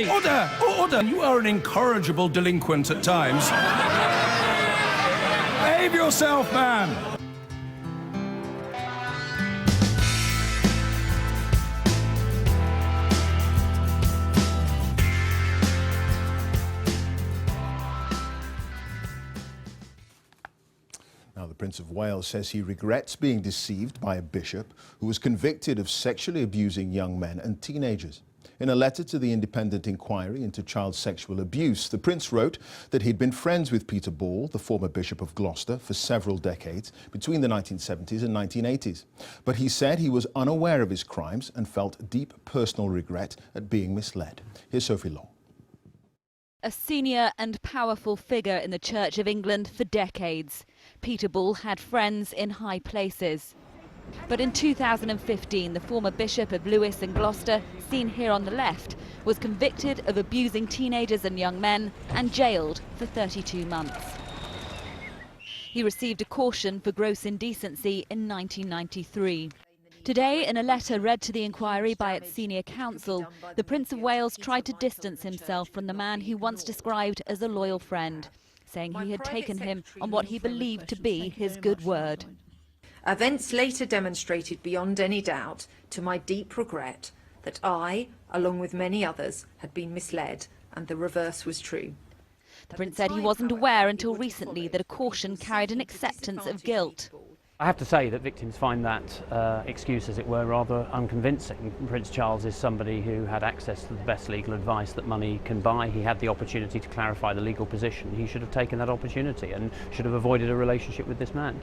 Order! Order! You are an incorrigible delinquent at times. Behave yourself, man! Now, the Prince of Wales says he regrets being deceived by a bishop who was convicted of sexually abusing young men and teenagers. In a letter to the Independent Inquiry into Child Sexual Abuse, the Prince wrote that he'd been friends with Peter Ball, the former Bishop of Gloucester, for several decades, between the 1970s and 1980s. But he said he was unaware of his crimes and felt deep personal regret at being misled. Here's Sophie Long. A senior and powerful figure in the Church of England for decades, Peter Ball had friends in high places. But in 2015, the former Bishop of Lewes and Gloucester, seen here on the left, was convicted of abusing teenagers and young men and jailed for 32 months. He received a caution for gross indecency in 1993. Today, in a letter read to the inquiry by its senior counsel, the Prince of Wales tried to distance himself from the man he once described as a loyal friend, saying he had taken him on what he believed to be his good word. Events later demonstrated beyond any doubt, to my deep regret, that I, along with many others, had been misled, and the reverse was true. The Prince said he wasn't aware until recently that a caution carried an acceptance of guilt. I have to say that victims find that excuse, as it were, rather unconvincing. Prince Charles is somebody who had access to the best legal advice that money can buy. He had the opportunity to clarify the legal position. He should have taken that opportunity and should have avoided a relationship with this man.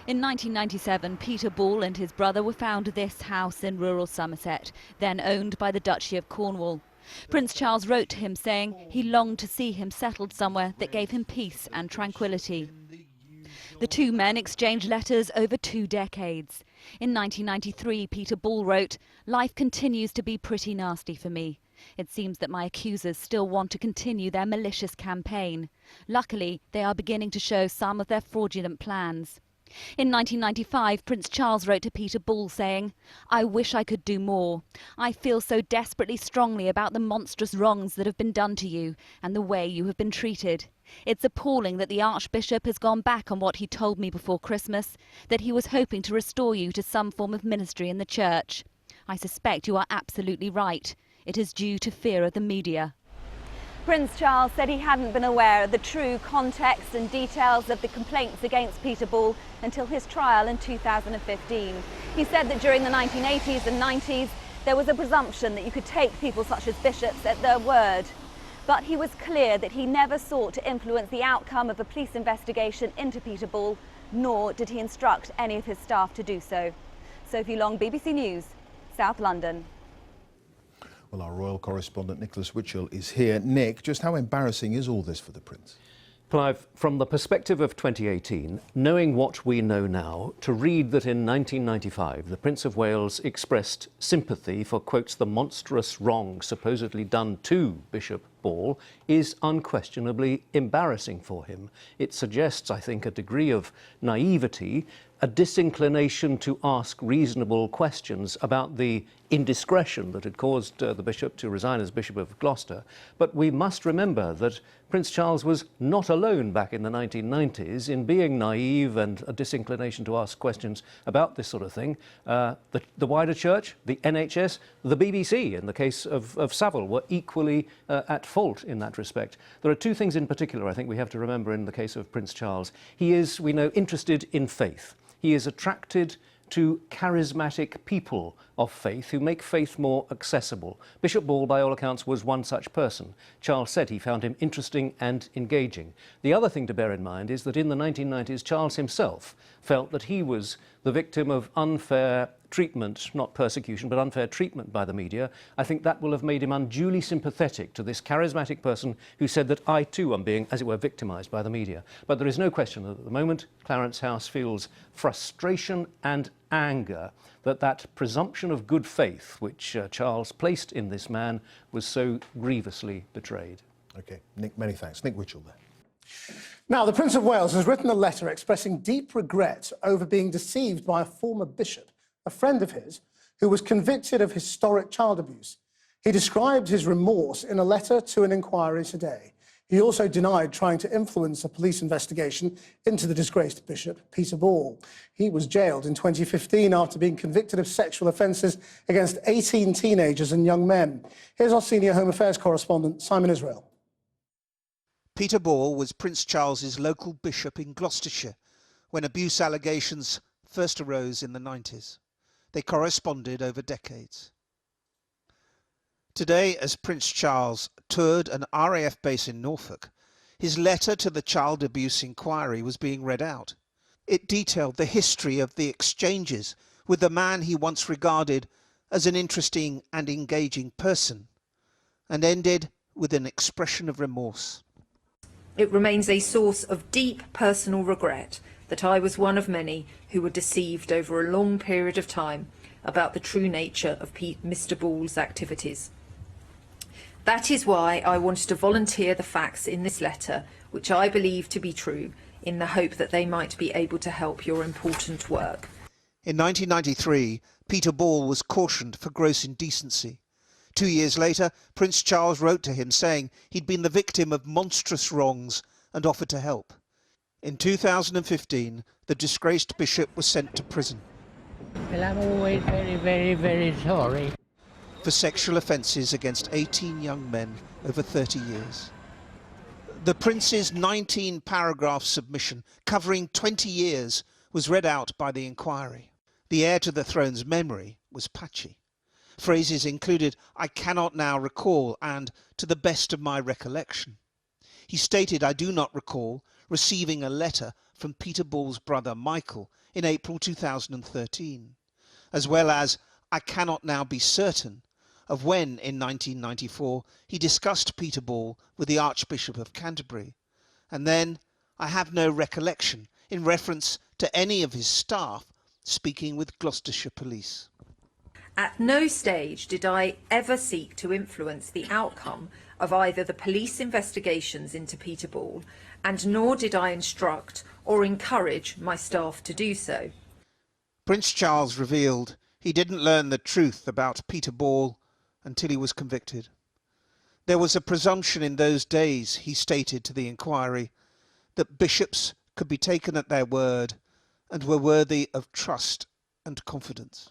In 1997, Peter Ball and his brother were found this house in rural Somerset, then owned by the Duchy of Cornwall. Prince Charles wrote to him saying he longed to see him settled somewhere that gave him peace and tranquility. The two men exchanged letters over 2 decades. In 1993, Peter Ball wrote, "Life continues to be pretty nasty for me. It seems that my accusers still want to continue their malicious campaign. Luckily, they are beginning to show some of their fraudulent plans." In 1995, Prince Charles wrote to Peter Ball saying, "I wish I could do more. I feel so desperately strongly about the monstrous wrongs that have been done to you and the way you have been treated. It's appalling that the Archbishop has gone back on what he told me before Christmas, that he was hoping to restore you to some form of ministry in the Church. I suspect you are absolutely right. It is due to fear of the media." Prince Charles said he hadn't been aware of the true context and details of the complaints against Peter Ball until his trial in 2015. He said that during the 1980s and 90s, there was a presumption that you could take people such as bishops at their word. But he was clear that he never sought to influence the outcome of a police investigation into Peter Ball, nor did he instruct any of his staff to do so. Sophie Long, BBC News, South London. Well, our royal correspondent Nicholas Witchell is here. Nick, just how embarrassing is all this for the Prince? Clive, from the perspective of 2018, knowing what we know now, to read that in 1995 the Prince of Wales expressed sympathy for, quotes, the monstrous wrong supposedly done to Bishop Ball is unquestionably embarrassing for him. It suggests, I think, a degree of naivety, a disinclination to ask reasonable questions about the indiscretion that had caused the bishop to resign as Bishop of Gloucester. But we must remember that Prince Charles was not alone back in the 1990s in being naive and a disinclination to ask questions about this sort of thing. The wider church, the NHS, the BBC, in the case of Savile, were equally at fault in that respect. There are two things in particular I think we have to remember in the case of Prince Charles. He is, we know, interested in faith. He is attracted to charismatic people of faith who make faith more accessible. Bishop Ball, by all accounts, was one such person. Charles said he found him interesting and engaging. The other thing to bear in mind is that in the 1990s, Charles himself felt that he was the victim of unfair treatment, not persecution, but unfair treatment by the media. I think that will have made him unduly sympathetic to this charismatic person who said that I too am being, as it were, victimised by the media. But there is no question that at the moment Clarence House feels frustration and anger that that presumption of good faith which Charles placed in this man was so grievously betrayed. OK, Nick, many thanks. Nick Witchell there. Now, the Prince of Wales has written a letter expressing deep regret over being deceived by a former bishop, a friend of his, who was convicted of historic child abuse. He described his remorse in a letter to an inquiry today. He also denied trying to influence a police investigation into the disgraced Bishop Peter Ball. He was jailed in 2015 after being convicted of sexual offences against 18 teenagers and young men. Here's our senior Home Affairs correspondent, Simon Israel. Peter Ball was Prince Charles's local bishop in Gloucestershire when abuse allegations first arose in the 90s. They corresponded over decades. Today, as Prince Charles toured an RAF base in Norfolk, his letter to the child abuse inquiry was being read out. It detailed the history of the exchanges with the man he once regarded as an interesting and engaging person, and ended with an expression of remorse. It remains a source of deep personal regret that I was one of many who were deceived over a long period of time about the true nature of Mr. Ball's activities. That is why I wanted to volunteer the facts in this letter, which I believe to be true, in the hope that they might be able to help your important work. In 1993, Peter Ball was cautioned for gross indecency. 2 years later, Prince Charles wrote to him saying he'd been the victim of monstrous wrongs and offered to help. In 2015, the disgraced bishop was sent to prison. Well, I'm always very, very, very sorry. For sexual offences against 18 young men over 30 years. The Prince's 19-paragraph submission, covering 20 years, was read out by the inquiry. The heir to the throne's memory was patchy. Phrases included, "I cannot now recall," and "to the best of my recollection." He stated, "I do not recall receiving a letter from Peter Ball's brother Michael in April 2013, as well as, "I cannot now be certain," of when, in 1994, he discussed Peter Ball with the Archbishop of Canterbury. And then, "I have no recollection," in reference to any of his staff speaking with Gloucestershire Police. At no stage did I ever seek to influence the outcome of either the police investigations into Peter Ball, and nor did I instruct or encourage my staff to do so. Prince Charles revealed he didn't learn the truth about Peter Ball until he was convicted. There was a presumption in those days, he stated to the inquiry, that bishops could be taken at their word and were worthy of trust and confidence.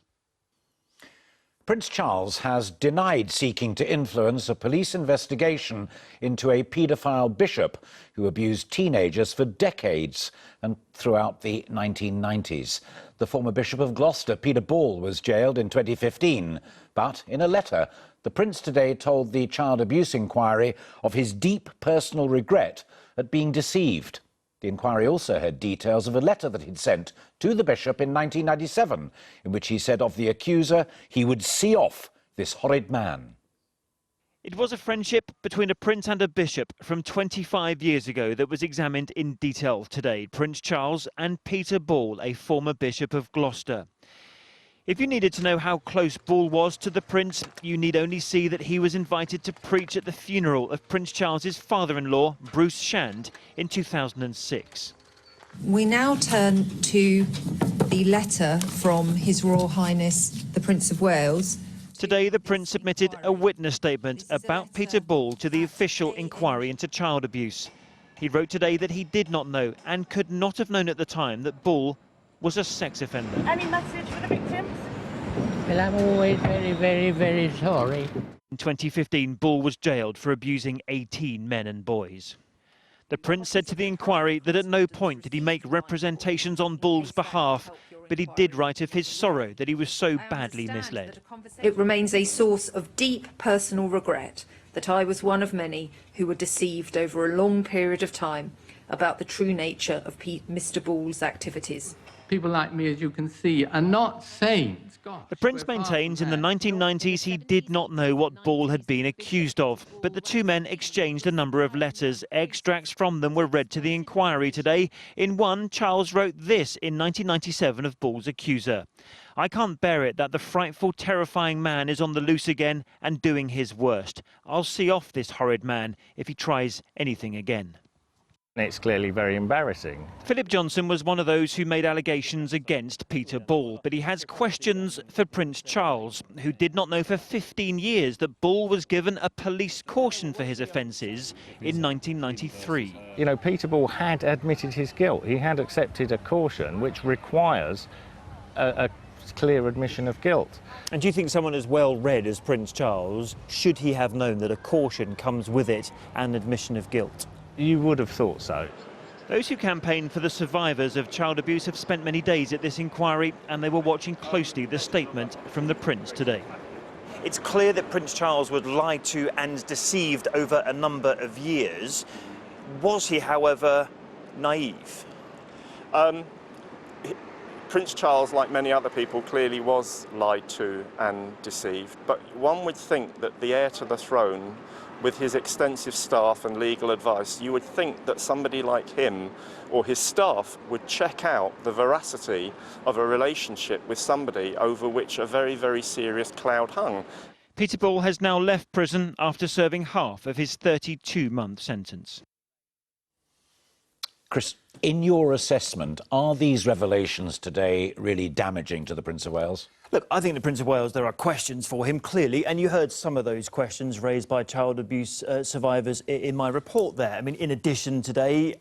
Prince Charles has denied seeking to influence a police investigation into a paedophile bishop who abused teenagers for decades and throughout the 1990s. The former Bishop of Gloucester, Peter Ball, was jailed in 2015. But in a letter, the Prince today told the child abuse inquiry of his deep personal regret at being deceived. The inquiry also had details of a letter that he'd sent to the bishop in 1997, in which he said of the accuser he would see off this horrid man. It was a friendship between a prince and a bishop from 25 years ago that was examined in detail today. Prince Charles and Peter Ball, a former Bishop of Gloucester. If you needed to know how close Ball was to the Prince, you need only see that he was invited to preach at the funeral of Prince Charles's father-in-law, Bruce Shand, in 2006. We now turn to the letter from His Royal Highness the Prince of Wales. Today, the Prince submitted a witness statement about Peter Ball to the official inquiry into child abuse. He wrote today that he did not know and could not have known at the time that Ball was a sex offender. Any message for the victims? Well, I'm always very, very, very sorry. In 2015, Ball was jailed for abusing 18 men and boys. The Prince said to the inquiry that at no point did he make representations on Ball's behalf, but he did write of his sorrow that he was so badly misled. It remains a source of deep personal regret that I was one of many who were deceived over a long period of time about the true nature of Mr. Ball's activities. People like me, as you can see, are not saints. Gosh, the Prince maintains in the 1990s he did not know what Ball had been accused of, but the two men exchanged a number of letters. Extracts from them were read to the inquiry today. In one, Charles wrote this in 1997 of Ball's accuser: "I can't bear it that the frightful, terrifying man is on the loose again and doing his worst. I'll see off this horrid man if he tries anything again." It's clearly very embarrassing. Philip Johnson was one of those who made allegations against Peter Ball, but he has questions for Prince Charles, who did not know for 15 years that Ball was given a police caution for his offences in 1993. You know, Peter Ball had admitted his guilt. He had accepted a caution which requires a clear admission of guilt. And do you think someone as well read as Prince Charles, should he have known that a caution comes with it an admission of guilt? You would have thought so. Those who campaigned for the survivors of child abuse have spent many days at this inquiry, and they were watching closely the statement from the Prince today. It's clear that Prince Charles was lied to and deceived over a number of years. Was he, however, naive? Prince Charles, like many other people, clearly was lied to and deceived. But one would think that the heir to the throne, with his extensive staff and legal advice, you would think that somebody like him or his staff would check out the veracity of a relationship with somebody over which a very, very serious cloud hung. Peter Ball has now left prison after serving half of his 32-month sentence. Chris, in your assessment, are these revelations today really damaging to the Prince of Wales? Look, I think the Prince of Wales, there are questions for him, clearly, and you heard some of those questions raised by child abuse survivors in my report there. I mean, in addition today,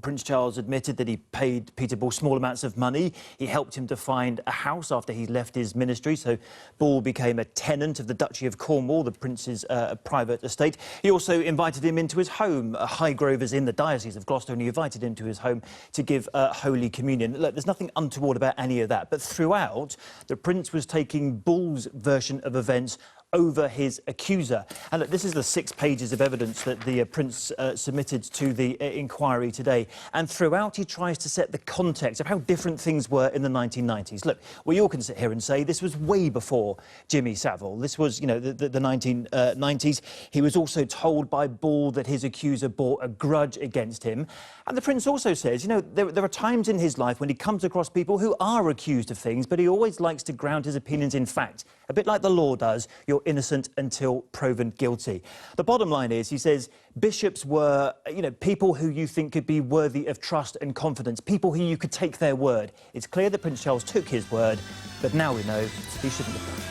Prince Charles admitted that he paid Peter Ball small amounts of money. He helped him to find a house after he left his ministry, so Ball became a tenant of the Duchy of Cornwall, the Prince's private estate. He also invited him into his home. Highgrove is in the Diocese of Gloucester, and he invited him to his home to give Holy Communion. Look, there's nothing untoward about any of that, but throughout, the Prince was taking Ball's version of events over his accuser. And look, this is the 6 pages of evidence that the Prince submitted to the inquiry today. And throughout, he tries to set the context of how different things were in the 1990s. Look, we all can sit here and say this was way before Jimmy Savile. This was, you know, the 1990s. He was also told by Ball that his accuser bore a grudge against him. And the Prince also says, you know, there are times in his life when he comes across people who are accused of things, but he always likes to ground his opinions in fact, a bit like the law does. You're innocent until proven guilty. The bottom line is, he says, bishops were, you know, people who you think could be worthy of trust and confidence, people who you could take their word. It's clear that Prince Charles took his word, but now we know he shouldn't have done.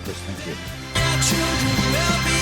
Chris, thank you.